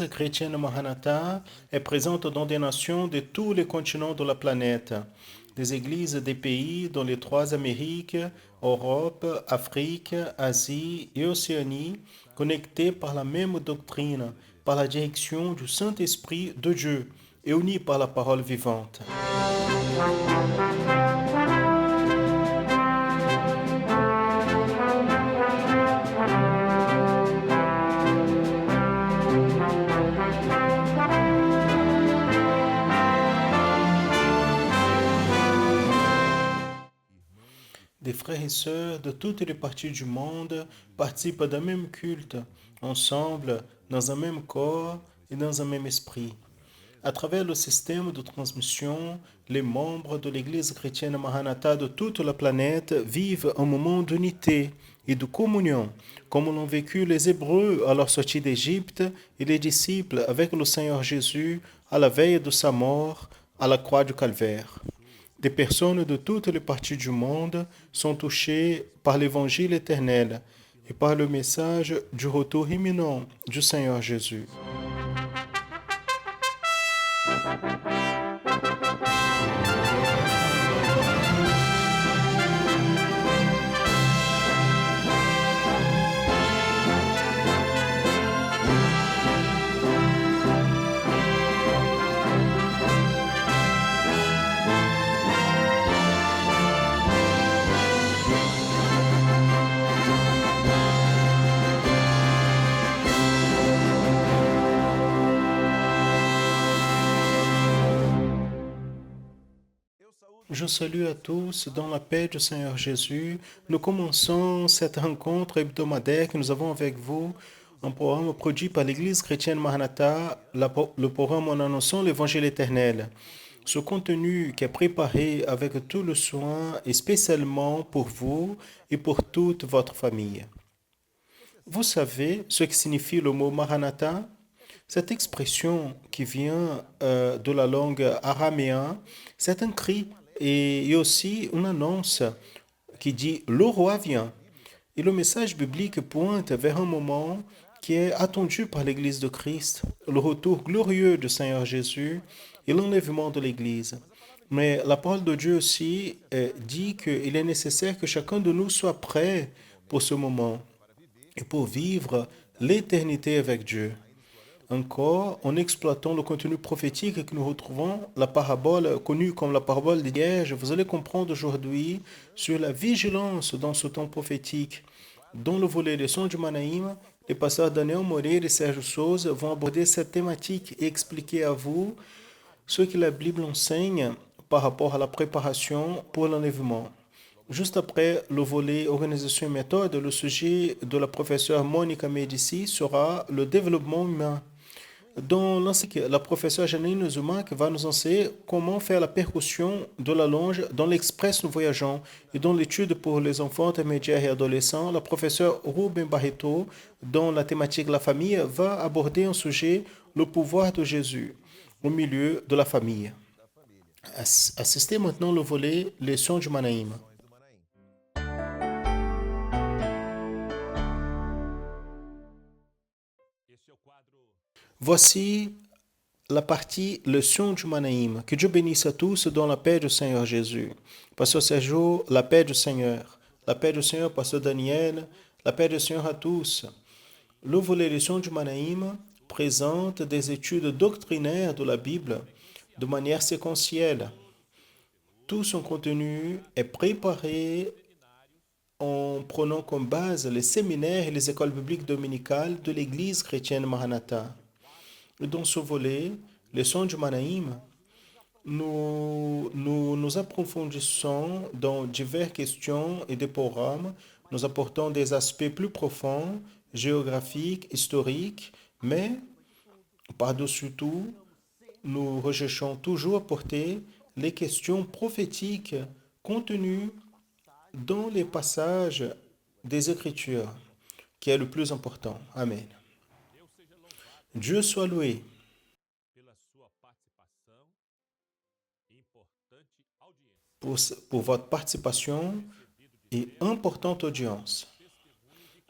l'Église chrétienne Maranatha est présente dans des nations de tous les continents de la planète, des églises des pays dans les trois Amériques, Europe, Afrique, Asie et Océanie, connectées par la même doctrine, par la direction du Saint-Esprit de Dieu et unies par la parole vivante. Des frères et sœurs de toutes les parties du monde participent d'un même culte, ensemble, dans un même corps et dans un même esprit. À travers le système de transmission, les membres de l'Église chrétienne Maranatha de toute la planète vivent un moment d'unité et de communion, comme l'ont vécu les Hébreux à leur sortie d'Égypte et les disciples avec le Seigneur Jésus à la veille de sa mort à la croix du Calvaire. Des personnes de toutes les parties du monde sont touchées par l'évangile éternel et par le message du retour imminent du Seigneur Jésus. Je salue à tous dans la paix du Seigneur Jésus. Nous commençons cette rencontre hebdomadaire que nous avons avec vous, un programme produit par l'Église chrétienne Maranatha, le programme en annonçant l'Évangile éternel. Ce contenu qui est préparé avec tout le soin est spécialement pour vous et pour toute votre famille. Vous savez ce que signifie le mot Maranatha? Cette expression qui vient de la langue araméenne, c'est un cri et aussi une annonce qui dit le roi vient. Et le message biblique pointe vers un moment qui est attendu par l'Église de Christ, le retour glorieux du Seigneur Jésus et l'enlèvement de l'Église. Mais la parole de Dieu aussi dit qu'il est nécessaire que chacun de nous soit prêt pour ce moment et pour vivre l'éternité avec Dieu. Encore, en exploitant le contenu prophétique que nous retrouvons, la parabole connue comme la parabole des vierges, vous allez comprendre aujourd'hui sur la vigilance dans ce temps prophétique. Dans le volet des sons du Manaïm, les pasteurs Daniel Moreira et Serge Souza vont aborder cette thématique et expliquer à vous ce que la Bible enseigne par rapport à la préparation pour l'enlèvement. Juste après le volet organisation et méthode, le sujet de la professeure Monica Medici sera le développement humain. Dans l'encyclique, la professeure Janine Zumak va nous enseigner comment faire la percussion de la longe dans l'Express Nous Voyageons. Et dans l'étude pour les enfants intermédiaires et adolescents, la professeure Ruben Barreto, dans la thématique de la famille, va aborder un sujet, le pouvoir de Jésus, au milieu de la famille. Assistez maintenant le volet Les sons du Manaïm. Voici la partie leçon du Manaïm. Que Dieu bénisse à tous dans la paix du Seigneur Jésus. Pasteur Sergio, la paix du Seigneur. La paix du Seigneur, Pasteur Daniel. La paix du Seigneur à tous. Le volet leçon du Manaïm présente des études doctrinaires de la Bible de manière séquentielle. Tout son contenu est préparé en prenant comme base les séminaires et les écoles bibliques dominicales de l'Église chrétienne Maranatha. Dans ce volet, les sons du Manaïm, nous approfondissons dans diverses questions et des programmes. Nous apportons des aspects plus profonds, géographiques, historiques, mais par-dessus tout, nous recherchons toujours à porter les questions prophétiques contenues dans les passages des Écritures, qui est le plus important. Amen. Dieu soit loué. Pour votre participation et importante audience.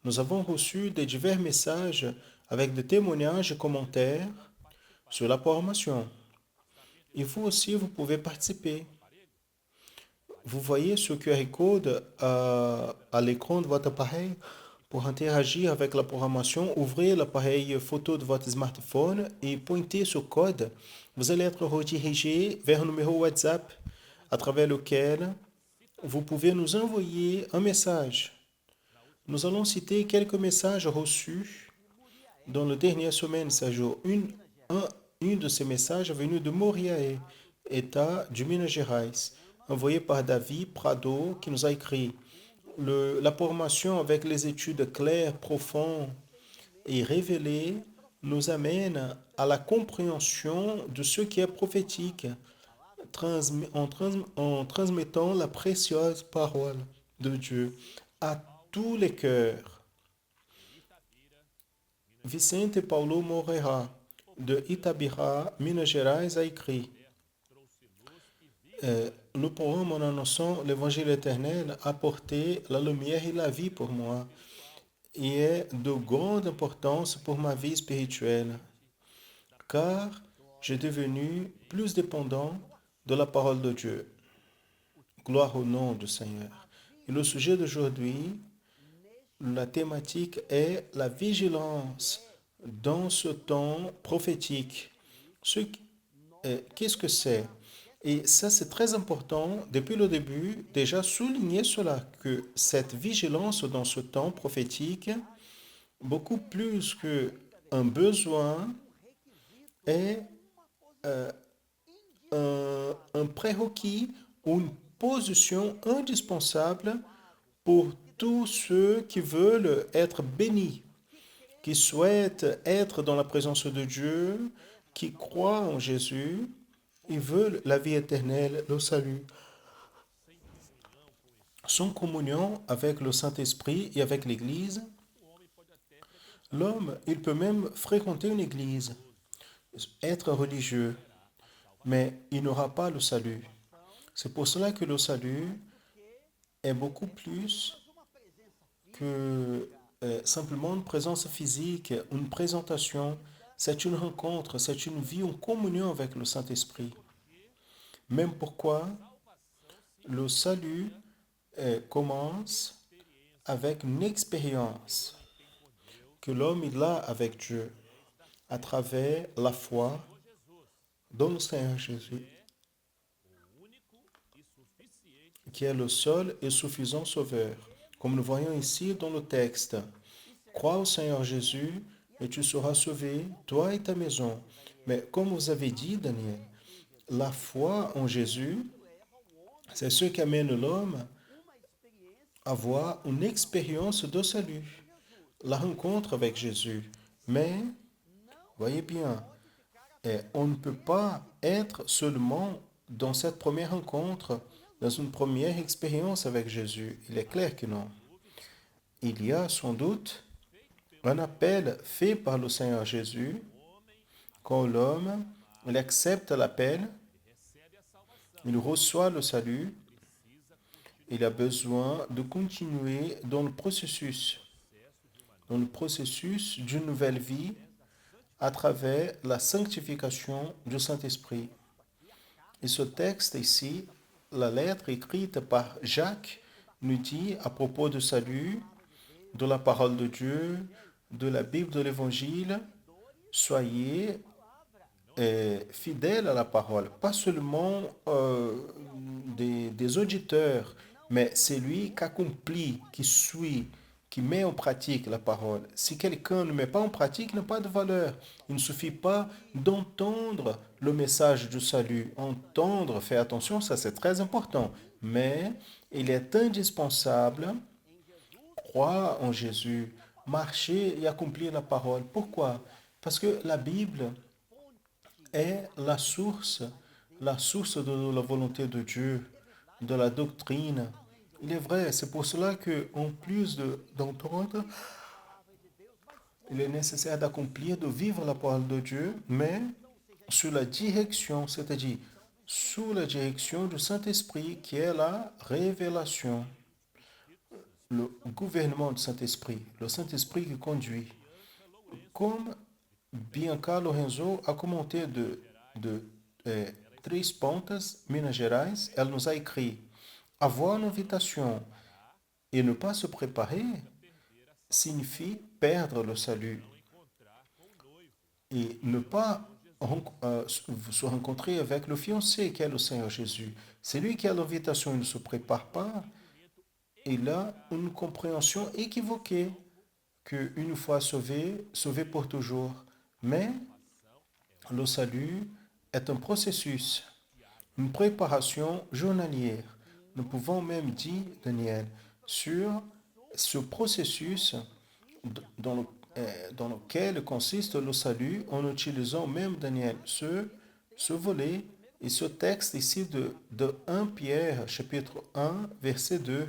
Nous avons reçu des divers messages avec des témoignages et commentaires sur la programmation. Et vous aussi, vous pouvez participer. Vous voyez ce QR code à l'écran de votre appareil pour interagir avec la programmation. Ouvrez l'appareil photo de votre smartphone et pointez ce code. Vous allez être redirigé vers un numéro WhatsApp à travers lequel vous pouvez nous envoyer un message. Nous allons citer quelques messages reçus dans les dernières semaines, ces jours. Une de ces messages est venu de Moriaé, État du Minas Gerais, envoyé par David Prado, qui nous a écrit la formation avec les études claires, profondes et révélées nous amène à la compréhension de ce qui est prophétique en transmettant la précieuse parole de Dieu à tous les cœurs. Vicente Paulo Moreira, de Itabira, Minas Gerais, a écrit le programme en annonçant l'évangile éternel a apporté la lumière et la vie pour moi et est de grande importance pour ma vie spirituelle, car j'ai devenu plus dépendant de la parole de Dieu. Gloire au nom du Seigneur. Et le sujet d'aujourd'hui, la thématique est la vigilance dans ce temps prophétique. Qu'est-ce que c'est? Et ça, c'est très important, depuis le début, déjà souligner cela, que cette vigilance dans ce temps prophétique, beaucoup plus qu'un besoin, est un prérequis ou une position indispensable pour tous ceux qui veulent être bénis, qui souhaitent être dans la présence de Dieu, qui croient en Jésus, ils veulent la vie éternelle, le salut. Sans communion avec le Saint-Esprit et avec l'Église, l'homme, il peut même fréquenter une Église, être religieux, mais il n'aura pas le salut. C'est pour cela que le salut est beaucoup plus que simplement une présence physique, une présentation. C'est une rencontre, c'est une vie en communion avec le Saint-Esprit. Même pourquoi le salut commence avec une expérience que l'homme il a avec Dieu à travers la foi dans le Seigneur Jésus, qui est le seul et suffisant Sauveur. Comme nous voyons ici dans le texte, crois au Seigneur Jésus et tu seras sauvé, toi et ta maison. Mais comme vous avez dit, Daniel, la foi en Jésus, c'est ce qui amène l'homme à avoir une expérience de salut, la rencontre avec Jésus. Mais, voyez bien, on ne peut pas être seulement dans cette première rencontre, dans une première expérience avec Jésus. Il est clair que non. Il y a sans doute un appel fait par le Seigneur Jésus quand l'homme il accepte l'appel, il reçoit le salut, il a besoin de continuer dans le processus d'une nouvelle vie à travers la sanctification du Saint-Esprit. Et ce texte ici, la lettre écrite par Jacques, nous dit à propos du salut, de la parole de Dieu, de la Bible, de l'Évangile, soyez fidèles à la parole, pas seulement des auditeurs, mais c'est lui qui accomplit, qui suit, qui met en pratique la parole. Si quelqu'un ne met pas en pratique, il n'a pas de valeur. Il ne suffit pas d'entendre le message du salut. Entendre, faire attention, ça c'est très important. Mais il est indispensable croire en Jésus, marcher et accomplir la parole. Pourquoi? Parce que la Bible est la source de la volonté de Dieu, de la doctrine. Il est vrai, c'est pour cela que en plus d'entendre, il est nécessaire d'accomplir, de vivre la parole de Dieu, mais sous la direction, c'est-à-dire sous la direction du Saint-Esprit qui est la révélation, le gouvernement du Saint-Esprit, le Saint-Esprit qui conduit. Comme Bianca Lorenzo a commenté de Três Pontas, Minas Gerais, ela nos a écrit: avoir une invitation et ne pas se préparer signifie perdre le salut. Et ne pas se rencontrer avec le fiancé qui est le Seigneur Jésus. C'est lui qui a l'invitation, il ne se prépare pas. Il a une compréhension équivoquée qu'une fois sauvé, sauvé pour toujours. Mais le salut est un processus, une préparation journalière. Nous pouvons même dire, Daniel, sur ce processus dans, le- dans lequel consiste le salut, en utilisant même, Daniel, ce volet et ce texte ici de 1 Pierre, chapitre 1, verset 2.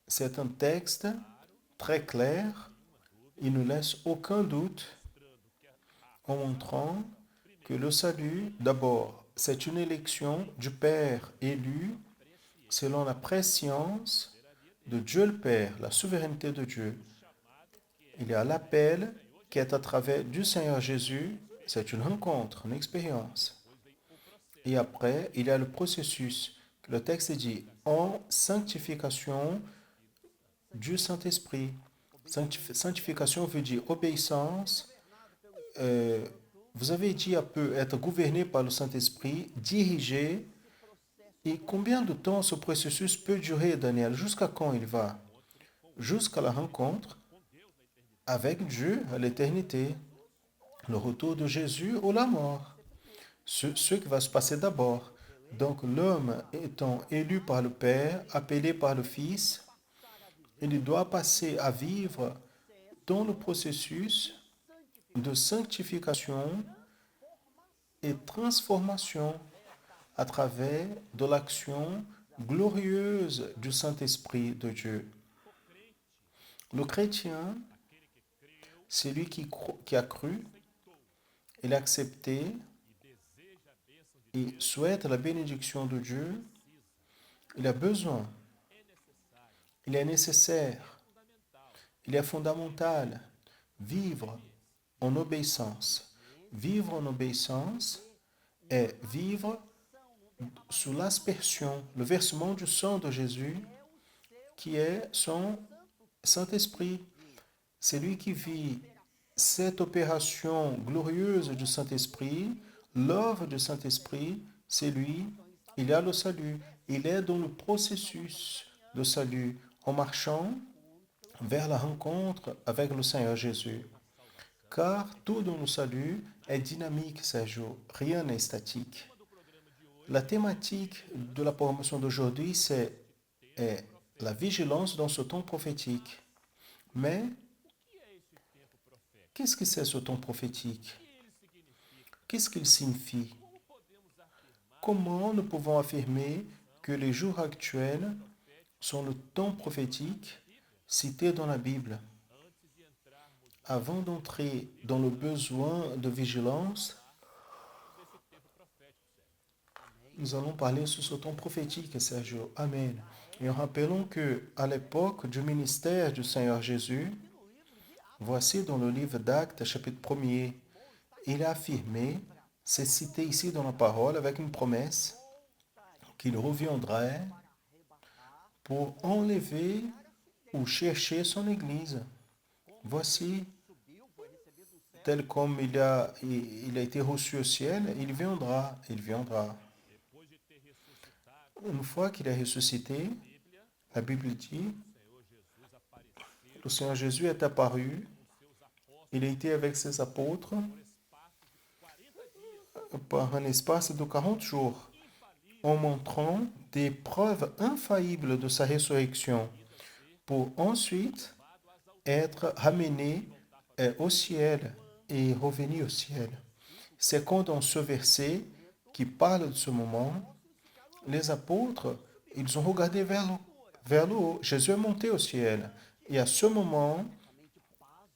C'est un texte très clair, il ne laisse aucun doute en montrant que le salut, d'abord, c'est une élection du Père élu selon la préscience de Dieu le Père, la souveraineté de Dieu. Il y a l'appel qui est à travers du Seigneur Jésus, c'est une rencontre, une expérience. Et après, il y a le processus. Le texte dit en sanctification du Saint-Esprit. Sanctification veut dire obéissance. euh, vous avez dit un peu être gouverné par le Saint-Esprit, dirigé. Et combien de temps ce processus peut durer, Daniel? Jusqu'à quand il va? Jusqu'à la rencontre avec Dieu à l'éternité, le retour de Jésus ou la mort. Ce qui va se passer d'abord. Donc l'homme étant élu par le Père, appelé par le Fils, il doit passer à vivre dans le processus de sanctification et transformation à travers de l'action glorieuse du Saint-Esprit de Dieu. Le chrétien, c'est lui qui a cru, il a accepté et souhaite la bénédiction de Dieu. Il a besoin, il est nécessaire, il est fondamental vivre en obéissance. Vivre en obéissance est vivre sous l'aspersion, le versement du sang de Jésus, qui est son Saint-Esprit. C'est lui qui vit cette opération glorieuse du Saint-Esprit, l'œuvre du Saint-Esprit, c'est lui, il a le salut. Il est dans le processus de salut en marchant vers la rencontre avec le Seigneur Jésus. Car tout dans le salut est dynamique, Sergio, rien n'est statique. La thématique de la promotion d'aujourd'hui, est la vigilance dans ce temps prophétique. Mais qu'est-ce que c'est ce temps prophétique? Qu'est-ce qu'il signifie? Comment nous pouvons affirmer que les jours actuels sont le temps prophétique cité dans la Bible? Avant d'entrer dans le besoin de vigilance, nous allons parler sur ce temps prophétique, Sergio. Amen. Et en rappelant que à l'époque du ministère du Seigneur Jésus, voici dans le livre d'Actes, chapitre 1er, il a affirmé, c'est cité ici dans la parole avec une promesse, qu'il reviendrait pour enlever ou chercher son Église. Voici, tel comme il a été reçu au ciel, il viendra, il viendra. Une fois qu'il est ressuscité, la Bible dit, le Seigneur Jésus est apparu, il a été avec ses apôtres par un espace de 40 jours, en montrant des preuves infaillibles de sa résurrection, pour ensuite être ramené au ciel et revenir au ciel. C'est quand dans ce verset qui parle de ce moment, les apôtres, ils ont regardé vers le haut. Jésus est monté au ciel. Et à ce moment,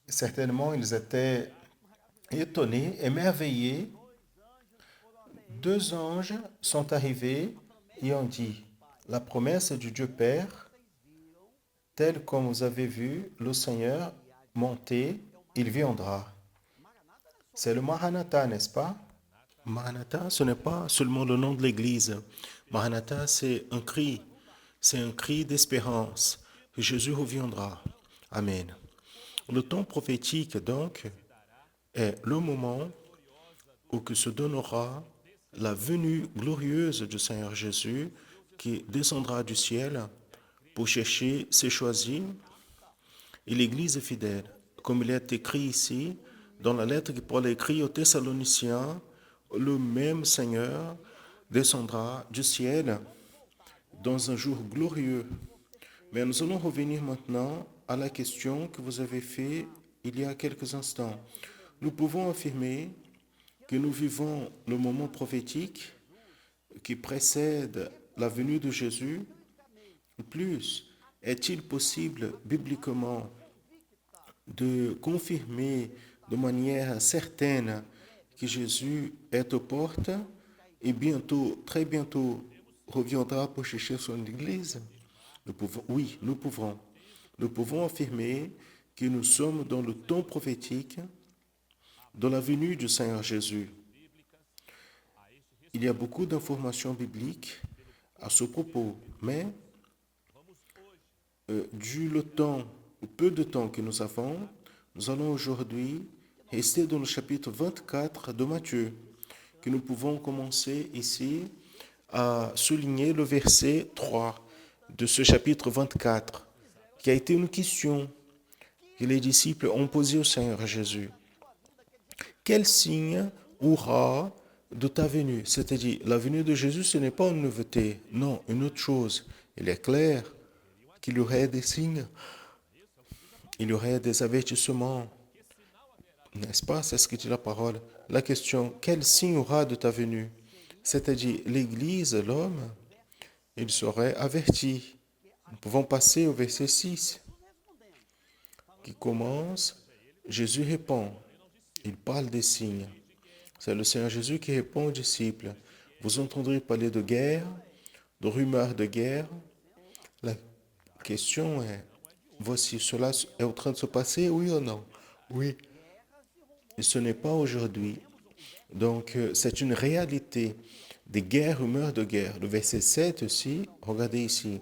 certainement, ils étaient étonnés, émerveillés. Deux anges sont arrivés et ont dit, la promesse du Dieu Père, telle comme vous avez vu le Seigneur monter, il viendra. C'est le Maranatha, n'est-ce pas? Maranatha, ce n'est pas seulement le nom de l'Église. Maranatha, c'est un cri d'espérance que Jésus reviendra. Amen. Le temps prophétique, donc, est le moment où que se donnera la venue glorieuse du Seigneur Jésus qui descendra du ciel pour chercher ses choisis et l'Église fidèle. Comme il est écrit ici, dans la lettre que Paul a écrite aux Thessaloniciens, le même Seigneur descendra du ciel dans un jour glorieux. Mais nous allons revenir maintenant à la question que vous avez faite il y a quelques instants. Nous pouvons affirmer que nous vivons le moment prophétique qui précède la venue de Jésus. Plus, est-il possible bibliquement de confirmer de manière certaine que Jésus est aux portes et bientôt, très bientôt, reviendra pour chercher son Église? Oui, nous pouvons. Nous pouvons affirmer que nous sommes dans le temps prophétique de la venue du Seigneur Jésus. Il y a beaucoup d'informations bibliques à ce propos, mais du le temps, ou peu de temps que nous avons, nous allons aujourd'hui rester dans le chapitre 24 de Matthieu, que nous pouvons commencer ici à souligner le verset 3 de ce chapitre 24, qui a été une question que les disciples ont posée au Seigneur Jésus. Quel signe aura de ta venue? C'est-à-dire, la venue de Jésus, ce n'est pas une nouveauté, non, une autre chose. Il est clair qu'il y aurait des signes, il y aurait des avertissements, n'est-ce pas? C'est ce que dit la parole. La question, quel signe aura de ta venue? C'est-à-dire, l'Église, l'homme, il serait averti. Nous pouvons passer au verset 6, qui commence, Jésus répond, il parle des signes. C'est le Seigneur Jésus qui répond aux disciples. Vous entendrez parler de guerre, de rumeurs de guerre. La question est, voici, cela est en train de se passer, oui ou non? Oui. Et ce n'est pas aujourd'hui. Donc, c'est une réalité. Des guerres, rumeurs de guerre. Le verset 7 aussi, regardez ici.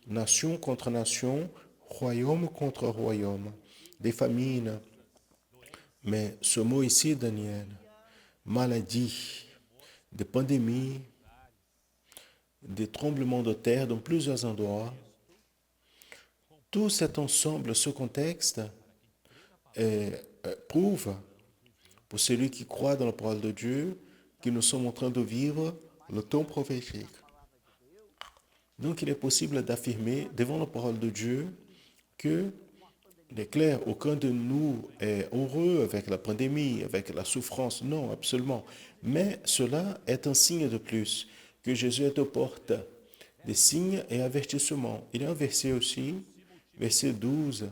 Nation contre nation, royaume contre royaume. Des famines. Mais ce mot ici, Daniel, maladie, des pandémies, des tremblements de terre dans plusieurs endroits. Tout cet ensemble, ce contexte, prouve, pour celui qui croit dans la parole de Dieu, que nous sommes en train de vivre le temps prophétique. Donc il est possible d'affirmer devant la parole de Dieu que, il est clair, aucun de nous est heureux avec la pandémie, avec la souffrance, non, absolument. Mais cela est un signe de plus, que Jésus est aux portes, des signes et avertissements. Il y a un verset aussi, verset 12,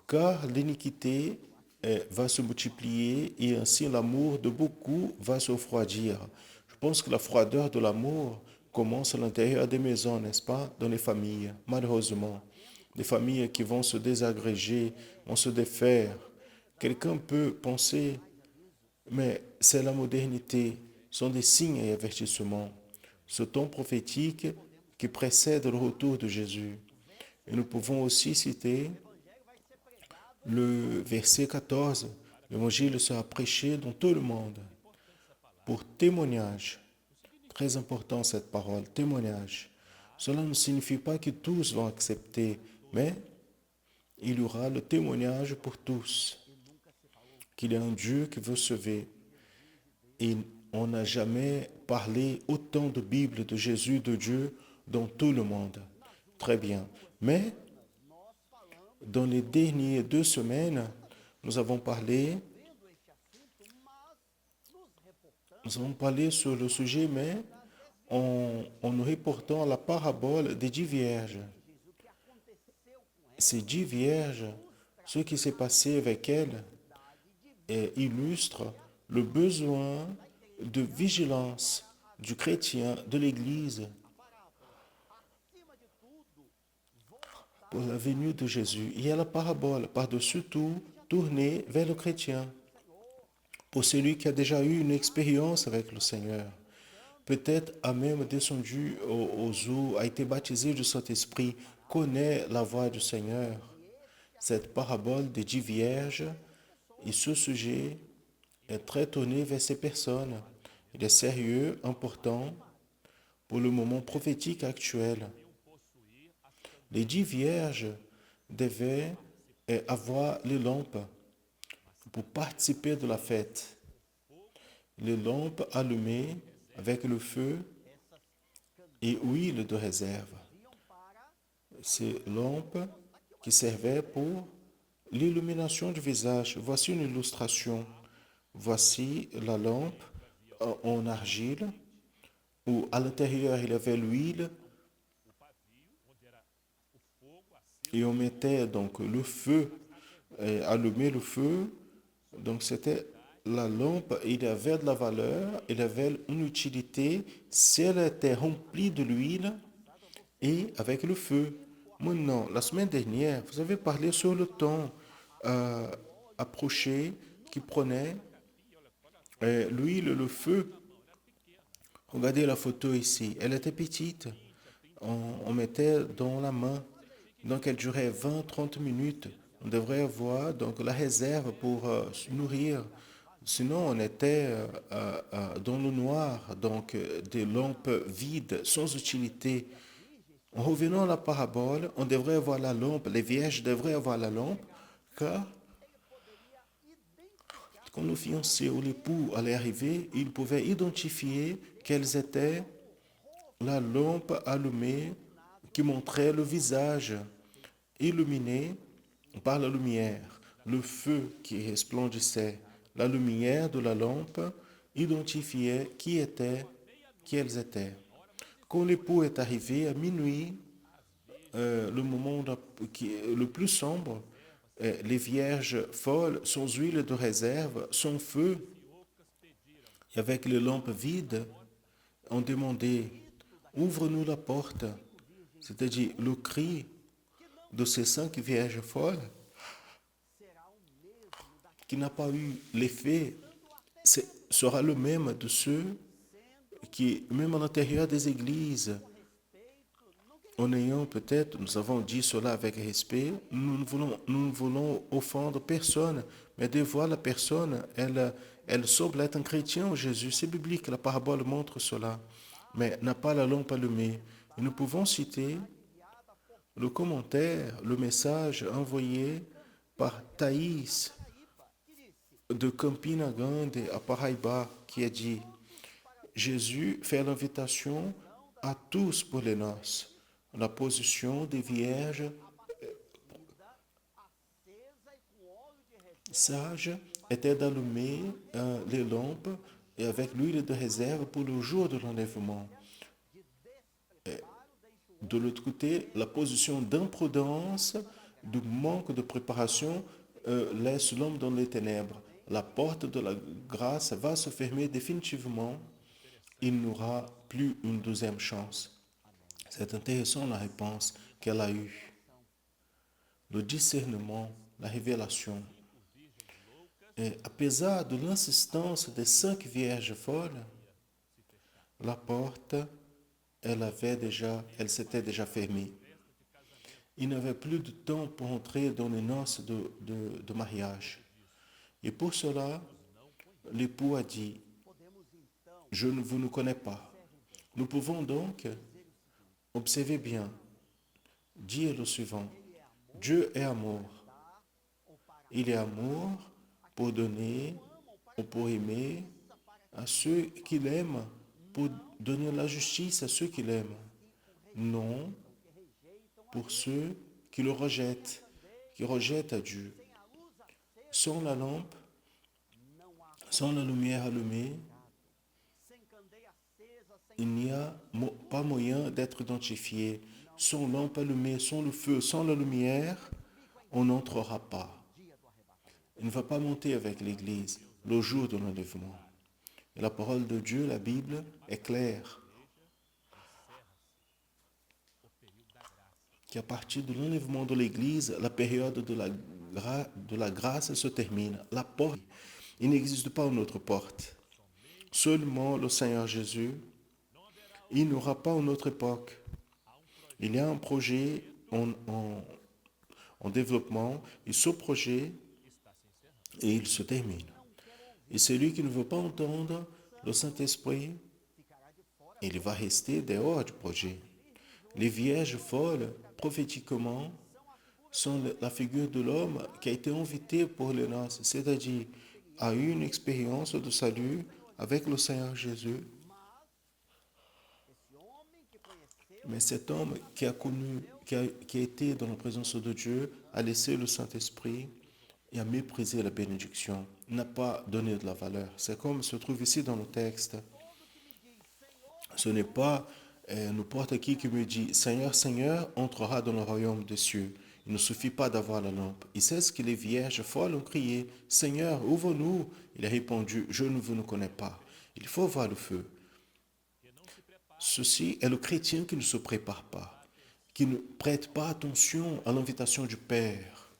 car l'iniquité va se multiplier et ainsi l'amour de beaucoup va se refroidir. Je pense que la froideur de l'amour commence à l'intérieur des maisons, n'est-ce pas, dans les familles, malheureusement. Des familles qui vont se désagréger, vont se défaire. Quelqu'un peut penser, mais c'est la modernité, ce sont des signes et avertissements. Ce temps prophétique qui précède le retour de Jésus. Et nous pouvons aussi citer le verset 14. L'évangile sera prêché dans tout le monde pour témoignage. Très important cette parole, témoignage. Cela ne signifie pas que tous vont accepter, mais il y aura le témoignage pour tous, qu'il y a un Dieu qui veut sauver. Et on n'a jamais parlé autant de Bible, de Jésus, de Dieu dans tout le monde. Très bien. Mais dans les dernières 2 semaines, nous avons parlé sur le sujet, mais en nous reportant à la parabole des 10 vierges. Ces 10 vierges, ce qui s'est passé avec elles, illustre le besoin de vigilance du chrétien, de l'Église, pour la venue de Jésus. Il y a la parabole, par-dessus tout, tournée vers le chrétien, pour celui qui a déjà eu une expérience avec le Seigneur. Peut-être a même descendu aux eaux, a été baptisé du Saint-Esprit, connaît la voix du Seigneur. Cette parabole des 10 vierges et ce sujet est très tourné vers ces personnes. Il est sérieux, important pour le moment prophétique actuel. Les 10 vierges devaient avoir les lampes pour participer de la fête. Les lampes allumées avec le feu et huile de réserve. Ces lampes qui servaient pour l'illumination du visage. Voici une illustration. Voici la lampe en argile où à l'intérieur il y avait l'huile et on mettait donc le feu, allumer le feu. Donc c'était la lampe, il avait de la valeur, il avait une utilité si elle était remplie de l'huile et avec le feu. Maintenant, la semaine dernière, vous avez parlé sur le temps euh, approché qui prenait l'huile, le feu. Regardez la photo ici, elle était petite. On mettait dans la main. Donc elle durait 20-30 minutes. On devrait avoir donc la réserve pour se nourrir. Sinon, on était dans le noir, donc des lampes vides, sans utilité. En revenant à la parabole, on devrait avoir la lampe, les vierges devraient avoir la lampe, car quand le fiancé ou l'époux allait arriver, il pouvait identifier quelles étaient la lampe allumée qui montrait le visage illuminé par la lumière, le feu qui resplendissait, la lumière de la lampe identifiait qui elles étaient. Quand l'époux est arrivé à minuit, le moment qui est le plus sombre, les vierges folles, sans huile de réserve, sans feu, et avec les lampes vides, ont demandé, ouvre-nous la porte, c'est-à-dire le cri de ces 5 vierges folles, qui n'a pas eu l'effet, sera le même de ceux qui, même à l'intérieur des églises, en ayant peut-être, nous avons dit cela avec respect, nous ne voulons offendre personne, mais de voir la personne, elle semble être un chrétien en Jésus. C'est biblique, la parabole montre cela, mais n'a pas la lampe allumée. Et nous pouvons citer le commentaire, le message envoyé par Thaïs de Campina Grande à Paraíba, qui a dit Jésus fait l'invitation à tous pour les noces. La position des vierges sages était d'allumer les lampes et avec l'huile de réserve pour le jour de l'enlèvement. De l'autre côté, la position d'imprudence, du manque de préparation laisse l'homme dans les ténèbres. La porte de la grâce va se fermer définitivement. Il n'aura plus une deuxième chance. C'est intéressant la réponse qu'elle a eue. Le discernement, la révélation. Et apesar de l'insistance des 5 vierges folles, la porte, elle s'était déjà fermée. Il n'avait plus de temps pour entrer dans les noces de mariage. Et pour cela, l'époux a dit, je ne vous ne connais pas. Nous pouvons donc observer bien, dire le suivant, Dieu est amour. Il est amour pour donner ou pour aimer à ceux qu'il aime, pour donner la justice à ceux qu'il aime. Non pour ceux qui le rejettent, qui rejettent à Dieu. Sans la lampe, sans la lumière allumée, il n'y a pas moyen d'être identifié. Sans lampe allumée, sans le feu, sans la lumière, on n'entrera pas. Il ne va pas monter avec l'Église le jour de l'enlèvement. Et la parole de Dieu, la Bible, est claire. qu'à partir de l'enlèvement de l'Église, la période de la grâce se termine. La porte, il n'existe pas une autre porte. Seulement le Seigneur Jésus. Il n'y aura pas une autre époque. Il y a un projet en développement, et ce projet, et il se termine. Et celui qui ne veut pas entendre le Saint-Esprit, il va rester dehors du projet. Les vierges folles, prophétiquement, sont la figure de l'homme qui a été invité pour les noces, c'est-à-dire a eu une expérience de salut avec le Seigneur Jésus. Mais cet homme qui a connu, qui a été dans la présence de Dieu, a laissé le Saint-Esprit et a méprisé la bénédiction, n'a pas donné de la valeur. C'est comme se trouve ici dans le texte. Ce n'est pas n'importe qui me dit Seigneur, Seigneur, entrera dans le royaume des cieux. Il ne suffit pas d'avoir la lampe. Il sait ce que les vierges folles ont crié Seigneur, ouvre-nous. Il a répondu Je ne vous connais pas. Il faut voir le feu. Ceci est le chrétien qui ne se prépare pas, qui ne prête pas attention à l'invitation du Père,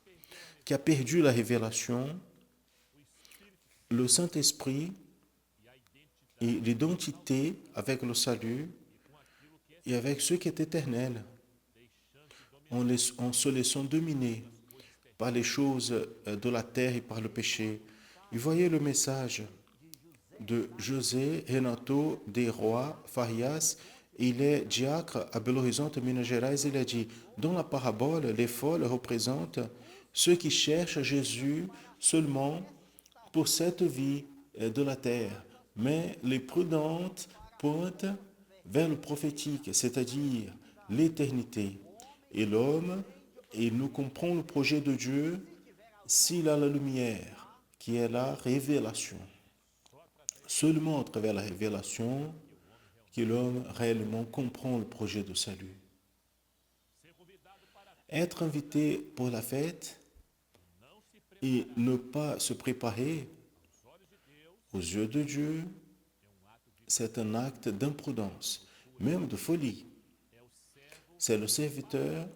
qui a perdu la révélation, le Saint-Esprit et l'identité avec le salut et avec ce qui est éternel, en se laissant dominer par les choses de la terre et par le péché. Vous voyez le message de José Renato de Roy Farias. Il est diacre à Belo Horizonte, Minas Gerais. Il a dit, dans la parabole, les folles représentent ceux qui cherchent Jésus seulement pour cette vie de la terre. Mais les prudentes pointent vers le prophétique, c'est-à-dire l'éternité. Et l'homme, il ne comprend le projet de Dieu s'il a la lumière, qui est la révélation. Seulement à travers la révélation que l'homme réellement comprend le projet de salut. Être invité pour la fête et ne pas se préparer aux yeux de Dieu, c'est un acte d'imprudence, même de folie. C'est le serviteur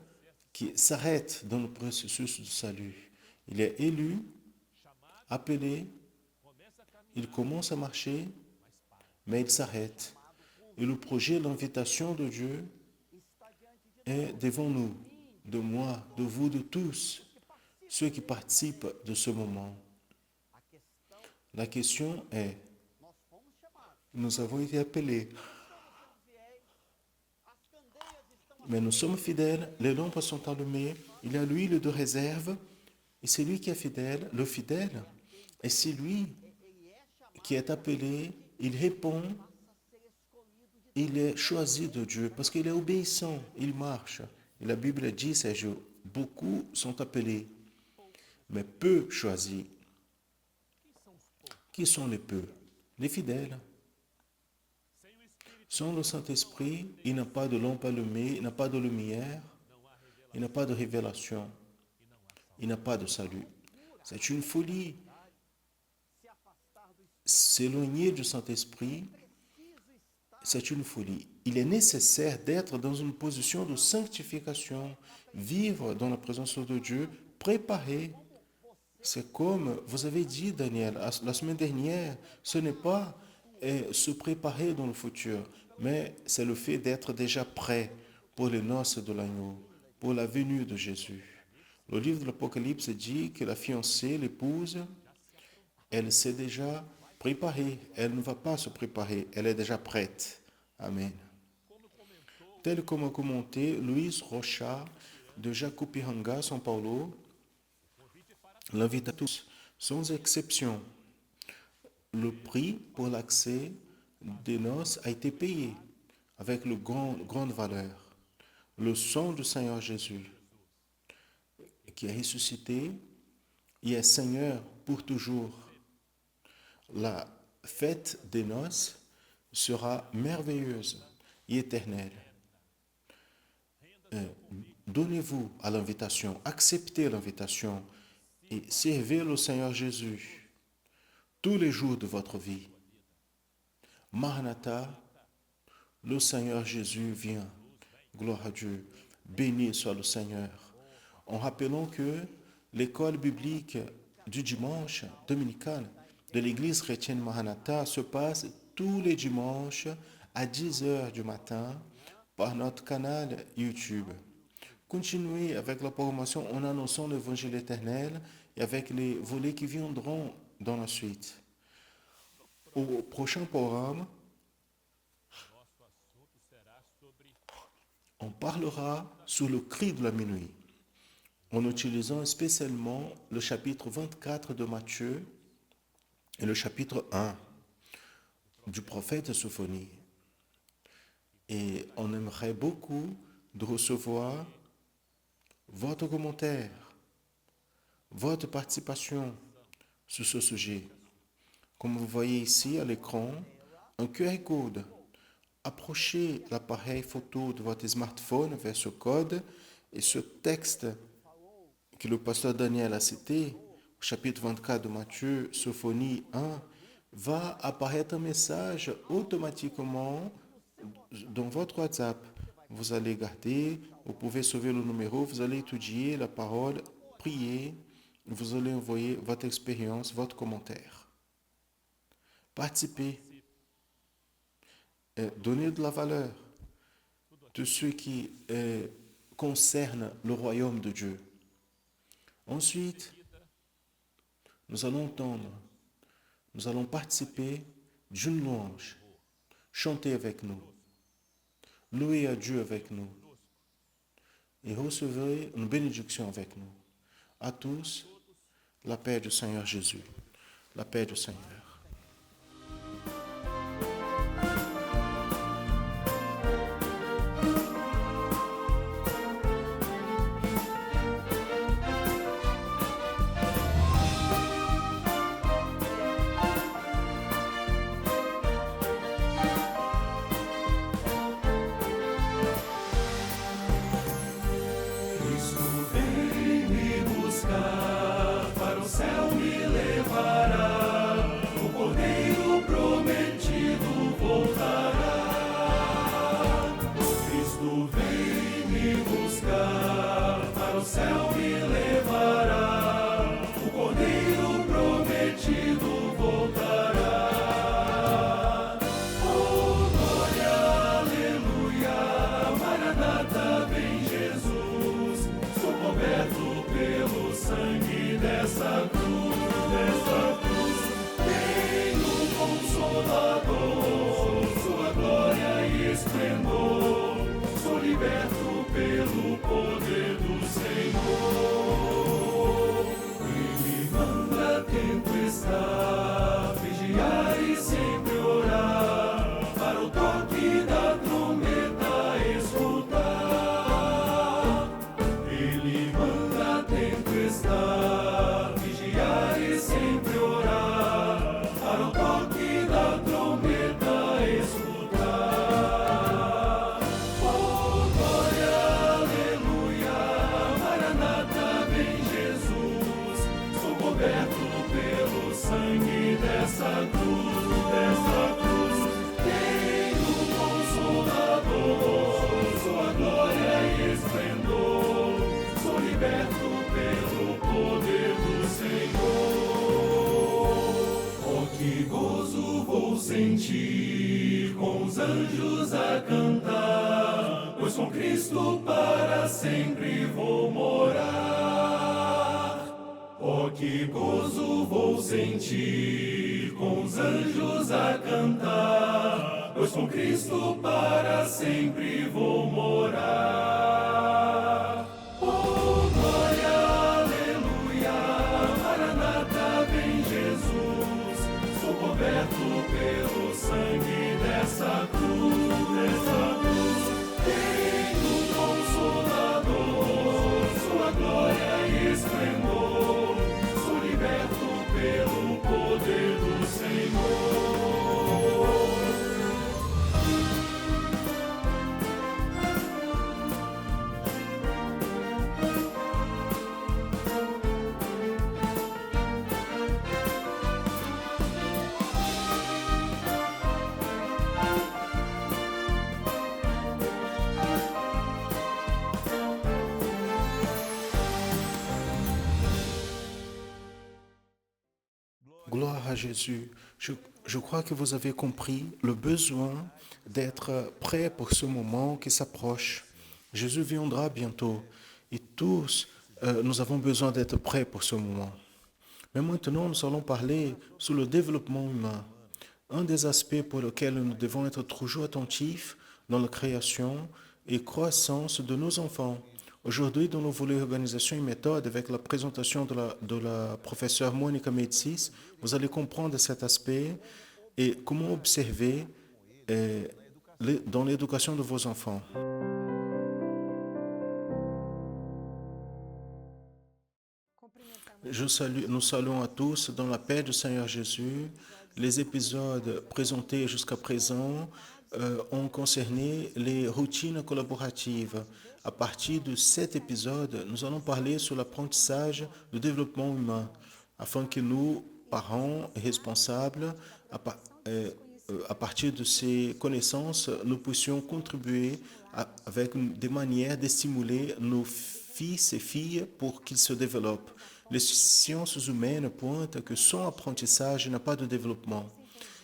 qui s'arrête dans le processus de salut. Il est élu, appelé, il commence à marcher, mais il s'arrête. Et le projet, l'invitation de Dieu est devant nous, de moi, de vous, de tous, ceux qui participent de ce moment. La question est, nous avons été appelés, mais nous sommes fidèles, les lampes sont allumées, il y a l'huile de réserve, et c'est lui qui est fidèle, le fidèle, et c'est lui qui est appelé, il répond, il est choisi de Dieu, parce qu'il est obéissant, il marche. Et la Bible dit, Sergio, beaucoup sont appelés, mais peu choisis. Qui sont les peu? Les fidèles. Sans le Saint-Esprit, il n'a pas de lampe allumée, il n'a pas de lumière, il n'a pas de révélation, il n'a pas de salut. C'est une folie. S'éloigner du Saint-Esprit, c'est une folie. Il est nécessaire d'être dans une position de sanctification, vivre dans la présence de Dieu, préparé. C'est comme vous avez dit, Daniel, la semaine dernière, ce n'est pas se préparer dans le futur, mais c'est le fait d'être déjà prêt pour les noces de l'agneau, pour la venue de Jésus. Le livre de l'Apocalypse dit que la fiancée, l'épouse, elle s'est déjà préparée. Elle ne va pas se préparer, elle est déjà prête. Amen. Tel comme a commenté Luiz Rocha de Jacupiranga, São Paulo, l'invite à tous, sans exception. Le prix pour l'accès des noces a été payé avec une grande valeur. Le sang du Seigneur Jésus, qui est ressuscité et est Seigneur pour toujours. La fête des noces sera merveilleuse et éternelle. Donnez-vous à l'invitation, acceptez l'invitation et servez le Seigneur Jésus tous les jours de votre vie. Maranatha, le Seigneur Jésus vient. Gloire à Dieu. Béni soit le Seigneur. En rappelant que l'école biblique du dimanche dominical de l'Église chrétienne Maranatha se passe tous les dimanches à 10 heures du matin par notre canal YouTube. Continuez avec la programmation en annonçant l'évangile éternel et avec les volets qui viendront dans la suite. Au prochain programme, on parlera sur le cri de la minuit, en utilisant spécialement le chapitre 24 de Matthieu et le chapitre 1 du prophète Sophonie. Et on aimerait beaucoup de recevoir votre commentaire, votre participation sur ce sujet. Comme vous voyez ici à l'écran, un QR code. Approchez l'appareil photo de votre smartphone vers ce code et ce texte que le pasteur Daniel a cité, au chapitre 24 de Matthieu, Sophonie 1, va apparaître un message automatiquement dans votre WhatsApp. Vous allez garder, vous pouvez sauver le numéro, vous allez étudier la parole, prier, vous allez envoyer votre expérience, votre commentaire. Participez. Donnez de la valeur de ce qui concerne le royaume de Dieu. Ensuite, nous allons entendre, nous allons participer d'une louange, chanter avec nous, louer à Dieu avec nous et recevoir une bénédiction avec nous. À tous, la paix du Seigneur Jésus, la paix du Seigneur. Sentir com os anjos a cantar, pois com Cristo para sempre vou morar. Oh, que gozo vou sentir com os anjos a cantar, pois com Cristo para sempre vou morar. Oh, glória, aleluia, Maranata, vem Jesus, sou coberto pelo sangue dessa cruz, tenho um Consolador, sua glória e esplendor, sou liberto pelo poder do Senhor. Gloire à Jésus. Je crois que vous avez compris le besoin d'être prêt pour ce moment qui s'approche. Jésus viendra bientôt et tous, nous avons besoin d'être prêts pour ce moment. Mais maintenant, nous allons parler sur le développement humain. Un des aspects pour lesquels nous devons être toujours attentifs dans la création et croissance de nos enfants. Aujourd'hui, dans nos volets organisation et méthode, avec la présentation de la professeure Monica Médicis, vous allez comprendre cet aspect et comment observer dans l'éducation de vos enfants. Nous saluons à tous dans la paix du Seigneur Jésus. Les épisodes présentés jusqu'à présent ont concerné les routines collaboratives. À partir de cet épisode, nous allons parler sur l'apprentissage du développement humain, afin que nous, parents et responsables, à partir de ces connaissances, nous puissions contribuer avec des manières de stimuler nos fils et filles pour qu'ils se développent. Les sciences humaines pointent que sans apprentissage n'a pas de développement.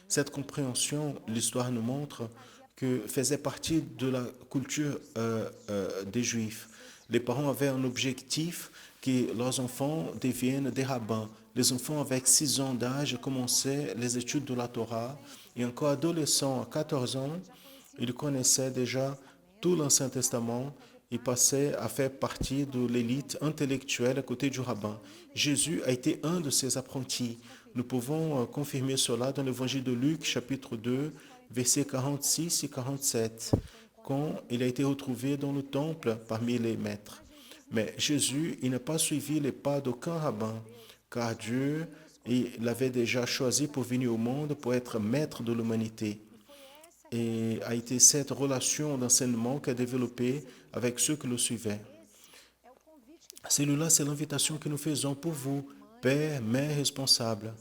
Cette compréhension, l'histoire nous montre que faisait partie de la culture des Juifs. Les parents avaient un objectif que leurs enfants deviennent des rabbins. Les enfants avec 6 ans d'âge commençaient les études de la Torah et encore adolescents à 14 ans, ils connaissaient déjà tout l'Ancien Testament et passaient à faire partie de l'élite intellectuelle à côté du rabbin. Jésus a été un de ces apprentis. Nous pouvons confirmer cela dans l'évangile de Luc, chapitre 2, versets 46 et 47, quand il a été retrouvé dans le temple parmi les maîtres. Mais Jésus, il n'a pas suivi les pas d'aucun rabbin, car Dieu l'avait déjà choisi pour venir au monde pour être maître de l'humanité. Et a été cette relation d'enseignement qu'a développée avec ceux qui le suivaient. Celui-là, c'est l'invitation que nous faisons pour vous, pères, mères responsables.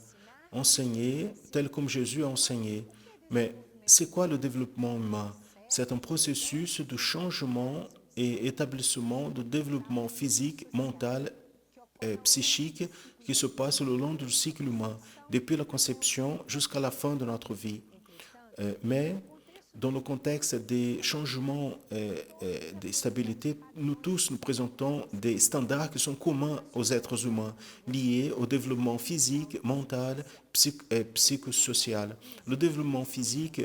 Enseigner tel comme Jésus a enseigné. Mais c'est quoi le développement humain? C'est un processus de changement et établissement de développement physique, mental et psychique qui se passe le long du cycle humain, depuis la conception jusqu'à la fin de notre vie. Mais dans le contexte des changements des stabilités, nous tous nous présentons des standards qui sont communs aux êtres humains, liés au développement physique, mental, psychosocial. Le développement physique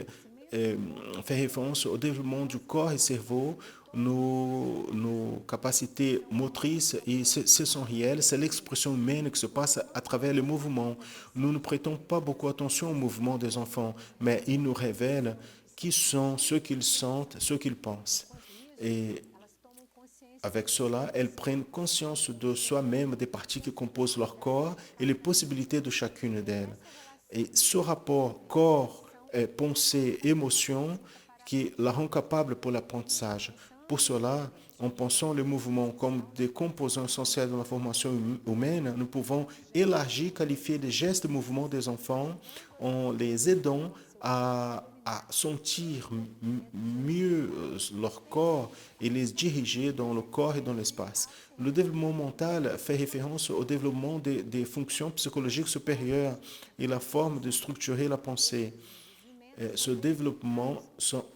fait référence au développement du corps et cerveau, nos capacités motrices et ce sont réels, c'est l'expression humaine qui se passe à travers les mouvements. Nous ne prêtons pas beaucoup attention aux mouvements des enfants, mais ils nous révèlent qui sont, ce qu'ils sentent, ce qu'ils pensent. Et avec cela, elles prennent conscience de soi-même, des parties qui composent leur corps et les possibilités de chacune d'elles. Et ce rapport corps, pensée, émotion qui la rend capable pour l'apprentissage. Pour cela, en pensant les mouvements comme des composants essentiels de la formation humaine, nous pouvons élargir, qualifier les gestes et mouvements des enfants en les aidant à sentir mieux leur corps et les diriger dans le corps et dans l'espace. Le développement mental fait référence au développement des fonctions psychologiques supérieures et la forme de structurer la pensée. Ce développement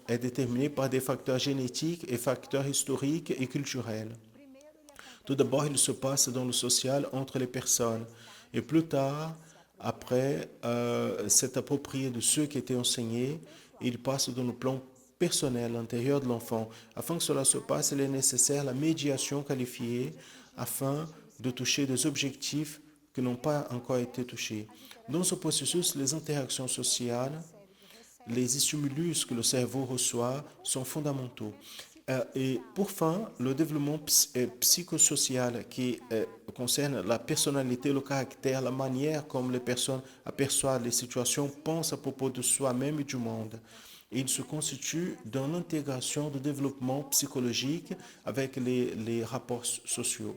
est déterminé par des facteurs génétiques et facteurs historiques et culturels. Tout d'abord, il se passe dans le social entre les personnes. Et plus tard, après s'être approprié de ceux qui étaient enseignés, il passe dans le plan personnel, à l'intérieur de l'enfant. Afin que cela se passe, il est nécessaire la médiation qualifiée afin de toucher des objectifs qui n'ont pas encore été touchés. Dans ce processus, les interactions sociales, les stimulus que le cerveau reçoit sont fondamentaux. Et pour fin, le développement psychosocial qui concerne la personnalité, le caractère, la manière comme les personnes aperçoivent les situations, pensent à propos de soi-même et du monde. Et il se constitue dans l'intégration du développement psychologique avec les rapports sociaux.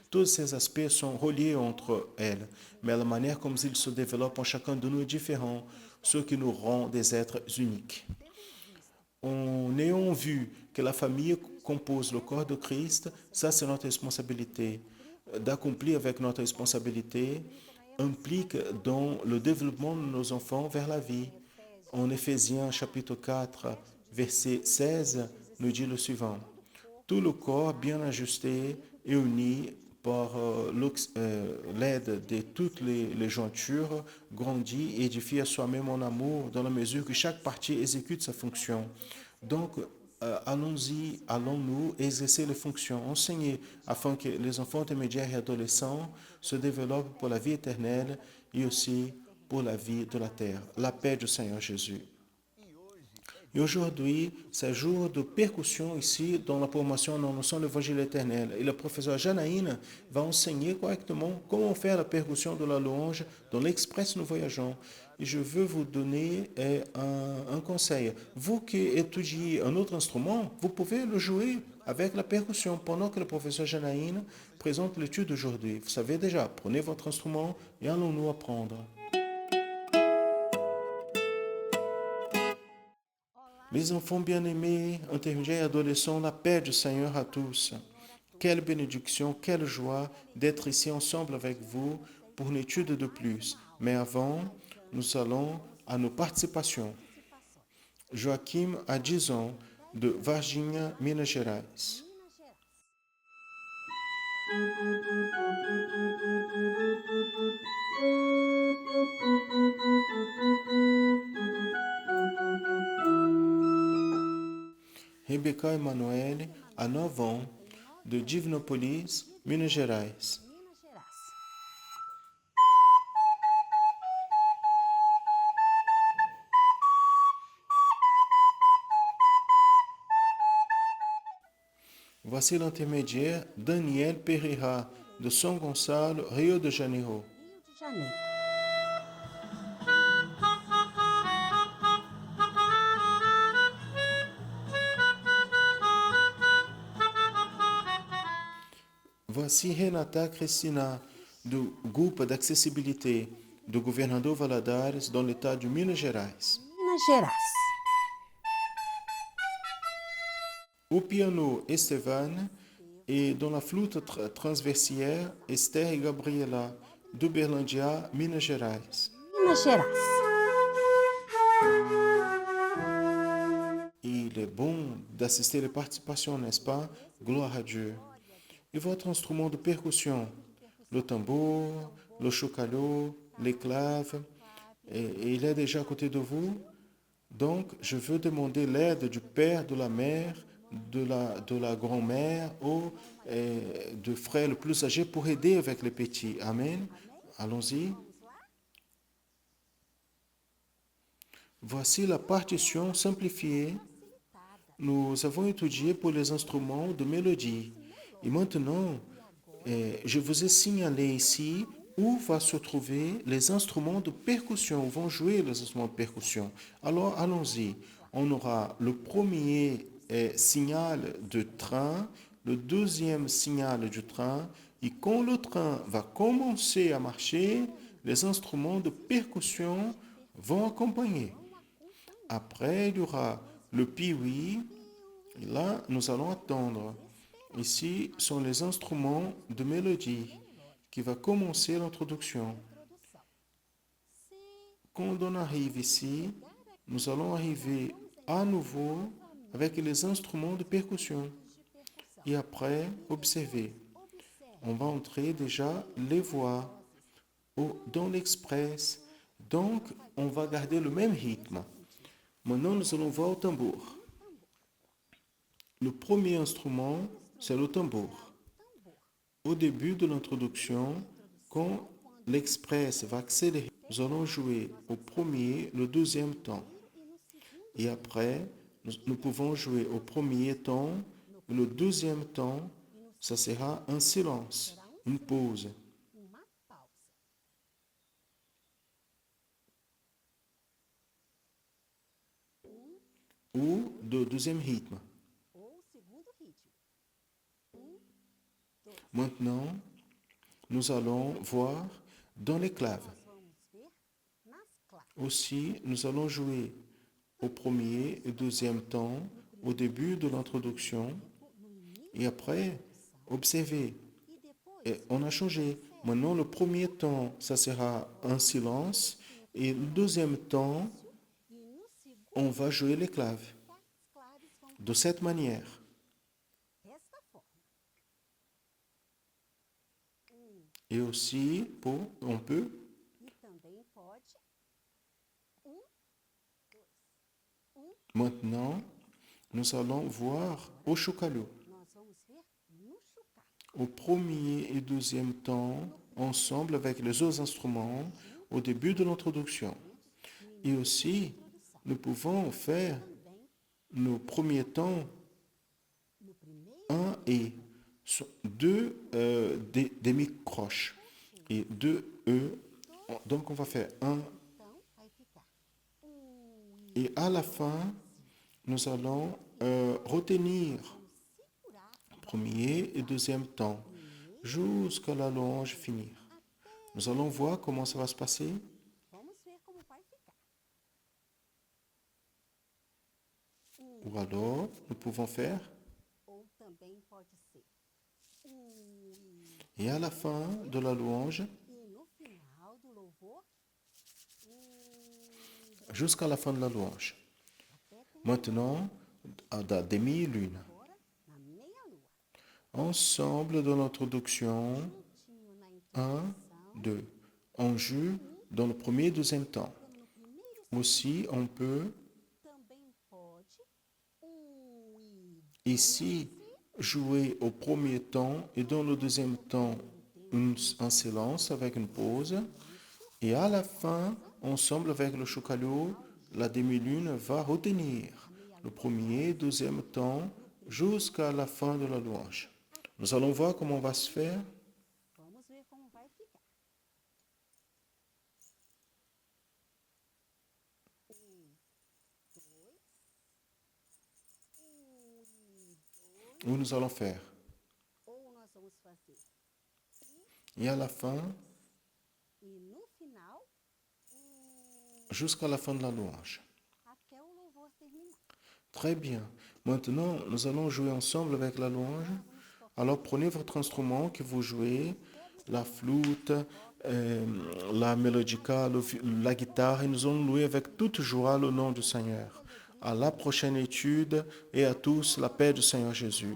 Tous ces aspects sont reliés entre elles, mais la manière comme ils se développent en chacun de nous est différent, ce qui nous rend des êtres uniques. En ayant vu que la famille compose le corps de Christ, ça c'est notre responsabilité, d'accomplir avec notre responsabilité implique dans le développement de nos enfants vers la vie. En Éphésiens chapitre 4, verset 16, nous dit le suivant. Tout le corps bien ajusté et uni par l'aide de toutes les jointures grandit et édifie à soi-même en amour dans la mesure que chaque partie exécute sa fonction. Donc, allons-y, allons-nous exercer les fonctions enseignées afin que les enfants intermédiaires et adolescents se développent pour la vie éternelle et aussi pour la vie de la terre. La paix du Seigneur Jésus. Et aujourd'hui, c'est jour de percussion ici dans la formation en annonçant l'évangile éternel. Et le professeur Janaïne va enseigner correctement comment faire la percussion de la louange dans l'Express Nous Voyageons. Et je veux vous donner un conseil. Vous qui étudiez un autre instrument, vous pouvez le jouer avec la percussion pendant que le professeur Janaïne présente l'étude d'aujourd'hui. Vous savez déjà, prenez votre instrument et allons-nous apprendre. Mes enfants bien-aimés, intermédiaires et adolescents, la paix du Seigneur à tous. Quelle bénédiction, quelle joie d'être ici ensemble avec vous pour une étude de plus. Mais avant, nous allons à nos participations. Joachim a 10 ans, de Varginha, Minas Gerais. Rebecca Emanuele a 9 ans, de Divinopolis, Minas Gerais. Voici l'intermédiaire Daniel Pereira, de São Gonçalo, Rio de Janeiro. Voici Renata Cristina, do Grupo d'Accessibilité do Governador Valadares, dans l'État de Minas Gerais. Au piano, Estevan, et dans la flûte transversière, Esther et Gabriela, d'Uberlândia, Minas Gerais. Il est bon d'assister les participations, n'est-ce pas? Gloire à Dieu. Et votre instrument de percussion, le tambour, le chocalho, les claves, et il est déjà à côté de vous. Donc, je veux demander l'aide du père, de la mère, de la grand-mère ou de frères le plus âgés pour aider avec les petits. Amen. Allons-y. Voici la partition simplifiée. Nous avons étudié pour les instruments de mélodie. Et maintenant, je vous ai signalé ici où vont se trouver les instruments de percussion, où vont jouer les instruments de percussion. Alors, allons-y. On aura le premier signal de train, le deuxième signal du train, et quand le train va commencer à marcher, les instruments de percussion vont accompagner. Après, il y aura le piwi. Et là, nous allons attendre. Ici sont les instruments de mélodie qui va commencer l'introduction. Quand on arrive ici, nous allons arriver à nouveau avec les instruments de percussion. Et après, observez. On va entrer déjà les voix dans l'express. Donc, on va garder le même rythme. Maintenant, nous allons voir au tambour. Le premier instrument, c'est le tambour. Au début de l'introduction, quand l'express va accélérer, nous allons jouer au premier, le deuxième temps. Et après, nous pouvons jouer au premier temps, et le deuxième temps, ça sera un silence, une pause. Ou le deuxième rythme. Maintenant, nous allons voir dans les claves. Aussi, nous allons jouer au premier et deuxième temps, au début de l'introduction, et après, observez. Et on a changé. Maintenant, le premier temps, ça sera un silence. Et le deuxième temps, on va jouer les claves. De cette manière. Et aussi, on peut. Maintenant, nous allons voir au chocalho. Au premier et deuxième temps, ensemble avec les autres instruments, au début de l'introduction. Et aussi, nous pouvons faire nos premiers temps 1 et 2 demi-croches et 2 E. Donc, on va faire 1. Et à la fin, nous allons retenir premier et deuxième temps jusqu'à la louange finir. Nous allons voir comment ça va se passer. Ou alors, nous pouvons faire. Et à la fin de la louange, jusqu'à la fin de la louange. Maintenant, à la demi-lune. Ensemble dans l'introduction, 1, 2. On joue dans le premier et deuxième temps. Aussi, on peut ici jouer au premier temps et dans le deuxième temps un silence avec une pause. Et à la fin, ensemble avec le chocalho, la demi-lune va retenir le premier et deuxième temps jusqu'à la fin de la louange. Nous allons voir comment on va se faire. Où nous allons faire. Et à la fin, jusqu'à la fin de la louange. Très bien. Maintenant, nous allons jouer ensemble avec la louange. Alors, prenez votre instrument que vous jouez, la flûte, la mélodica, la guitare, et nous allons louer avec toute joie le nom du Seigneur. À la prochaine étude et à tous la paix du Seigneur Jésus.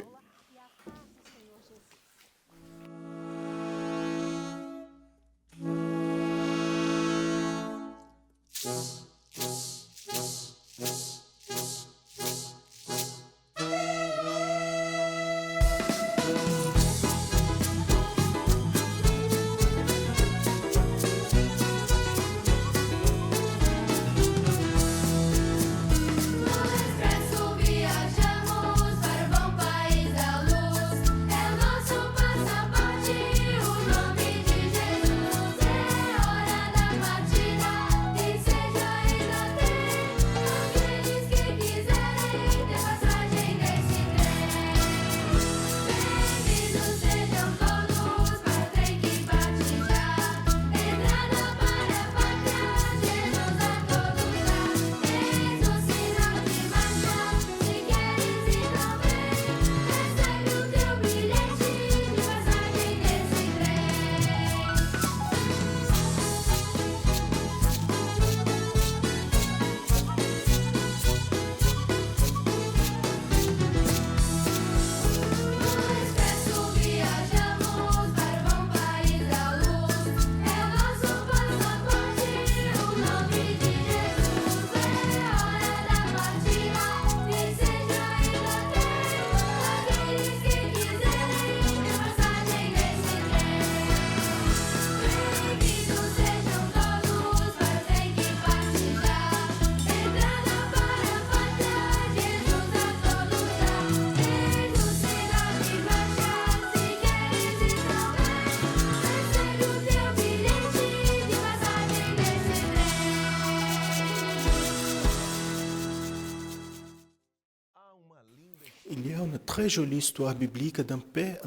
Il y a une très jolie histoire biblique d'un père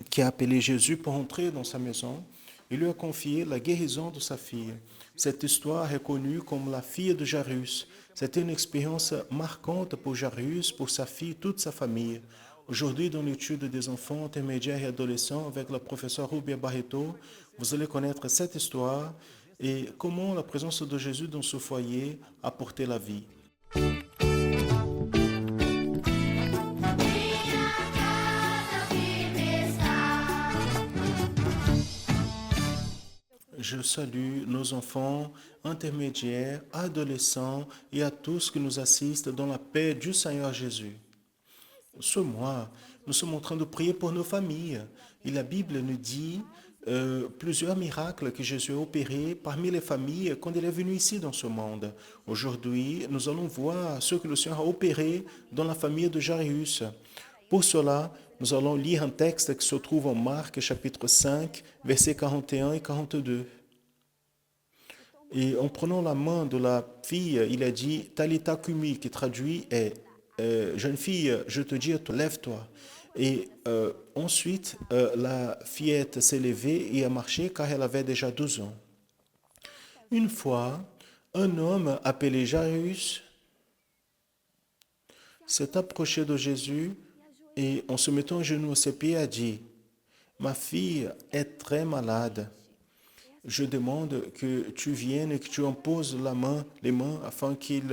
qui a appelé Jésus pour entrer dans sa maison et lui a confié la guérison de sa fille. Cette histoire est connue comme la fille de Jairus. C'était une expérience marquante pour Jairus, pour sa fille, toute sa famille. Aujourd'hui, dans l'étude des enfants intermédiaires et adolescents avec la professeure Rubia Barreto, Vous allez connaître cette histoire et comment la présence de Jésus dans ce foyer a porté la vie. Minha casa firme está. Je salue nos enfants, intermédiaires, adolescents et à tous qui nous assistent dans la paix du Seigneur Jésus. Ce mois, nous sommes en train de prier pour nos familles. Et la Bible nous dit plusieurs miracles que Jésus a opérés parmi les familles quand il est venu ici dans ce monde. Aujourd'hui, nous allons voir ce que le Seigneur a opéré dans la famille de Jairus. Pour cela, nous allons lire un texte qui se trouve en Marc chapitre 5, versets 41 et 42. Et en prenant la main de la fille, il a dit Talita Kumi, qui traduit est jeune fille, je te dis, lève-toi. Et ensuite, la fillette s'est levée et a marché car elle avait déjà 12 ans. Une fois, un homme appelé Jairus s'est approché de Jésus et en se mettant à genoux à ses pieds a dit, ma fille est très malade. Je demande que tu viennes et que tu en poses les mains afin qu'il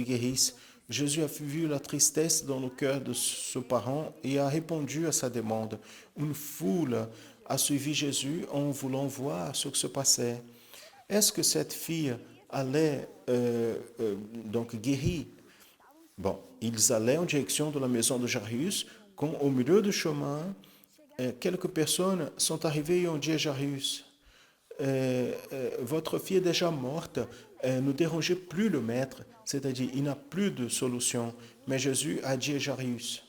guérisse. Jésus a vu la tristesse dans le cœur de ce parent et a répondu à sa demande. Une foule a suivi Jésus en voulant voir ce qui se passait. Est-ce que cette fille allait donc guérir? Bon, ils allaient en direction de la maison de Jairus quand au milieu du chemin, quelques personnes sont arrivées et ont dit à Jairus, votre fille est déjà morte, ne dérangez plus le maître, c'est-à-dire il n'a plus de solution. Mais Jésus a dit à Jairus,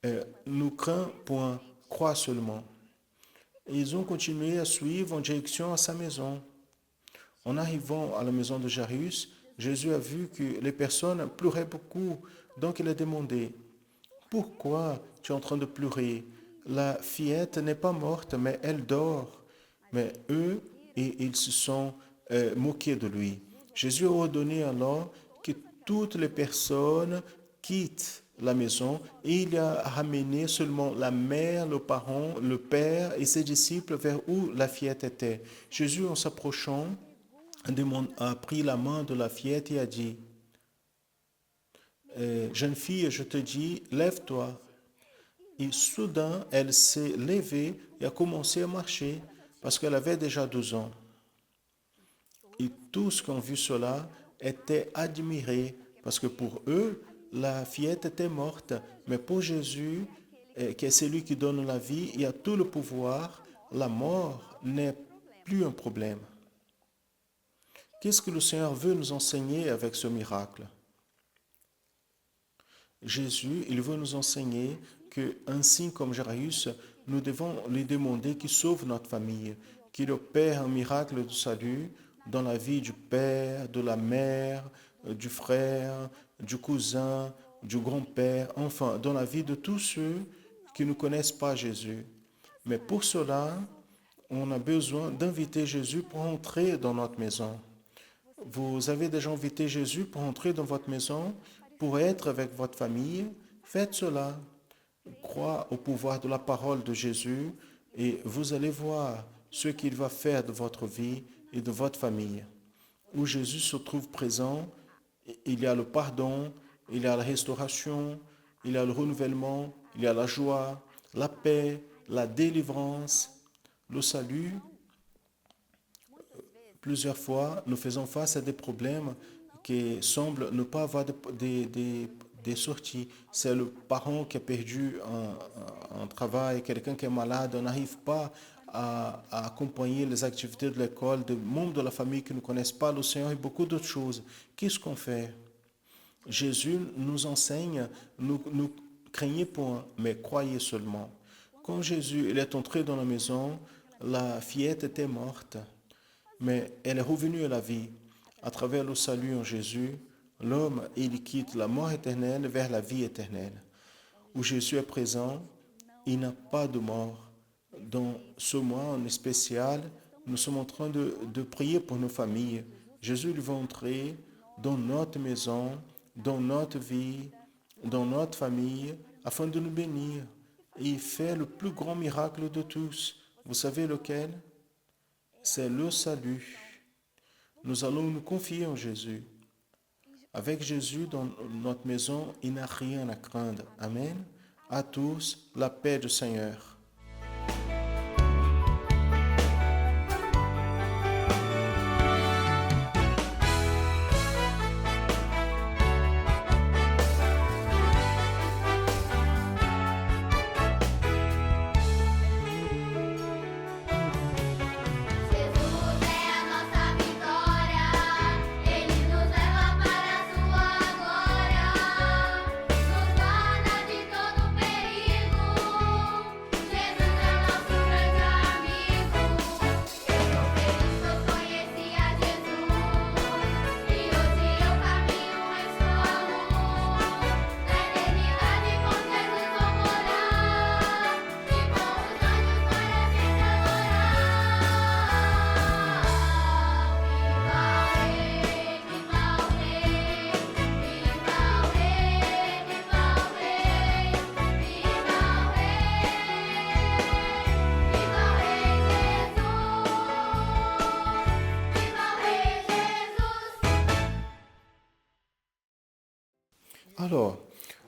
ne crains point, crois seulement. Et ils ont continué à suivre en direction à sa maison. En arrivant à la maison de Jairus, Jésus a vu que les personnes pleuraient beaucoup, donc il a demandé, pourquoi tu es en train de pleurer? La fillette n'est pas morte, mais elle dort. Mais eux, ils se sont moqués de lui. Jésus a ordonné alors que toutes les personnes quittent la maison et il a ramené seulement la mère, le parent, le père et ses disciples vers où la fillette était. Jésus, en s'approchant, a pris la main de la fillette et a dit, jeune fille, je te dis, lève-toi. Et soudain, elle s'est levée et a commencé à marcher parce qu'elle avait déjà 12 ans. Et tous qui ont vu cela étaient admirés parce que pour eux, la fillette était morte. Mais pour Jésus, qui est celui qui donne la vie et a tout le pouvoir, la mort n'est plus un problème. Qu'est-ce que le Seigneur veut nous enseigner avec ce miracle? Jésus, il veut nous enseigner que, ainsi comme Jairus, nous devons lui demander qu'il sauve notre famille, qu'il opère un miracle de salut dans la vie du père, de la mère, du frère, du cousin, du grand-père, enfin, dans la vie de tous ceux qui ne connaissent pas Jésus. Mais pour cela, on a besoin d'inviter Jésus pour entrer dans notre maison. Vous avez déjà invité Jésus pour entrer dans votre maison, pour être avec votre famille? Faites cela. Crois au pouvoir de la parole de Jésus et vous allez voir ce qu'il va faire de votre vie et de votre famille. Où Jésus se trouve présent, il y a le pardon, il y a la restauration, il y a le renouvellement, il y a la joie, la paix, la délivrance, le salut. Plusieurs fois, nous faisons face à des problèmes qui semblent ne pas avoir des sorties. C'est le parent qui a perdu un travail, quelqu'un qui est malade, on n'arrive pas à accompagner les activités de l'école, des membres de la famille qui ne connaissent pas le Seigneur et beaucoup d'autres choses. Qu'est-ce qu'on fait? Jésus nous enseigne, ne craignez point, mais croyez seulement. Quand Jésus il est entré dans la maison, la fillette était morte, mais elle est revenue à la vie. À travers le salut en Jésus, l'homme, il quitte la mort éternelle vers la vie éternelle. Où Jésus est présent, il n'y a pas de mort. Dans ce mois en spécial, nous sommes en train de prier pour nos familles. Jésus il va entrer dans notre maison, dans notre vie, dans notre famille, afin de nous bénir. Et il fait le plus grand miracle de tous. Vous savez lequel? c'est le salut. Nous allons nous confier en Jésus. Avec Jésus dans notre maison, il n'y a rien à craindre. Amen. À tous, la paix du Seigneur. Jesus é a nossa vitória, Ele nos leva para a sua glória, nos guarda de todo perigo. Jesus é nosso grande amigo. Eu confesso que eu conheci a Jesus e hoje eu caminho em sua luz. Na eternidade com Jesus vou morar e com os anjos para sempre adorar. Viva o Rei, viva o Rei, viva o Rei, viva o Rei, viva o Rei, viva o Rei Jesus, viva o Rei Jesus. Alors,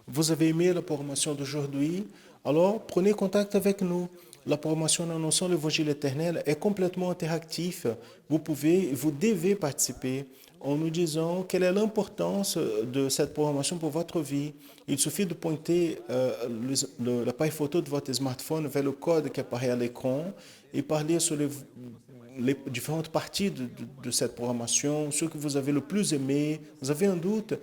vous avez aimé la programmation d'aujourd'hui? Alors, prenez contact avec nous. La programmation d'annonçant l'évangile éternel est complètement interactive. Vous pouvez, vous devez participer en nous disant quelle est l'importance de cette programmation pour votre vie. Il suffit de pointer l'appareil photo de votre smartphone vers le code qui apparaît à l'écran et parler sur les différentes parties de cette programmation, ce que vous avez le plus aimé. Vous avez un doute,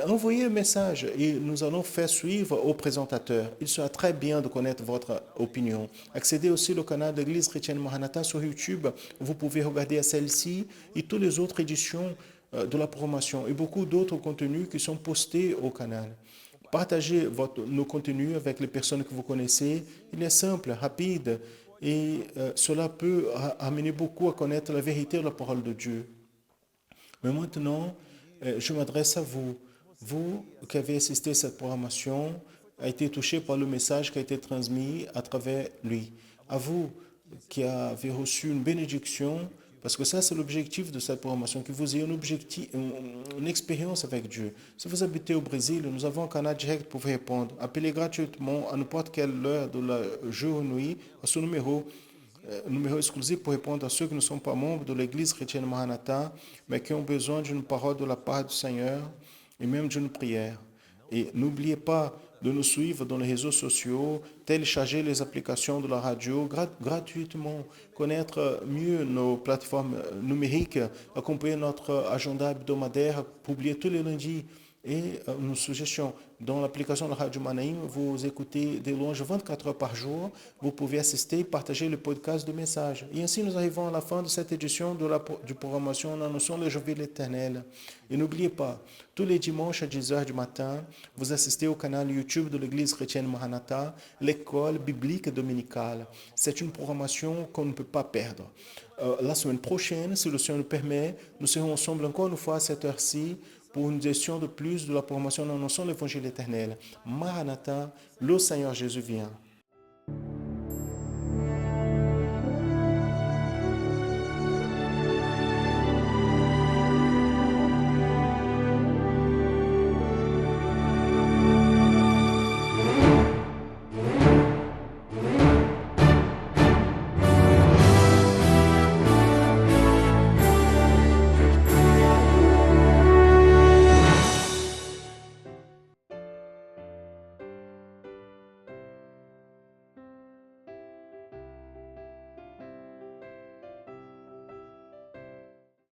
envoyez un message et nous allons faire suivre au présentateur. Il sera très bien de connaître votre opinion. Accédez aussi au canal de l'Église chrétienne Maranatha sur YouTube. Vous pouvez regarder celle-ci et toutes les autres éditions de la programmation et beaucoup d'autres contenus qui sont postés au canal. Partagez nos contenus avec les personnes que vous connaissez. Il est simple, rapide et cela peut amener beaucoup à connaître la vérité de la parole de Dieu. Mais maintenant, je m'adresse à vous. Vous qui avez assisté à cette programmation, a été touché par le message qui a été transmis à travers lui. À vous qui avez reçu une bénédiction, parce que ça c'est l'objectif de cette programmation, que vous ayez une expérience avec Dieu. Si vous habitez au Brésil, nous avons un canal direct pour vous répondre. Appelez gratuitement à n'importe quelle heure de la jour ou nuit à ce numéro exclusif pour répondre à ceux qui ne sont pas membres de l'Église chrétienne Maranatha, mais qui ont besoin d'une parole de la part du Seigneur et même d'une prière. Et n'oubliez pas de nous suivre dans les réseaux sociaux, télécharger les applications de la radio gratuitement, connaître mieux nos plateformes numériques, accompagner notre agenda hebdomadaire publié tous les lundis. Et une suggestion, dans l'application de Radio Manaim, vous écoutez de longe 24 heures par jour, vous pouvez assister et partager le podcast de messages. Et ainsi, nous arrivons à la fin de cette édition du programmation en annonçant le jour de l'éternel. Et n'oubliez pas, tous les dimanches à 10 heures du matin, vous assistez au canal YouTube de l'Église chrétienne Maranatha, l'école biblique dominicale. C'est une programmation qu'on ne peut pas perdre. La semaine prochaine, si le Seigneur nous permet, nous serons ensemble encore une fois à cette heure-ci pour une gestion de plus de la programmation en annonçant l'évangile éternel. Maranatha, le Seigneur Jésus vient.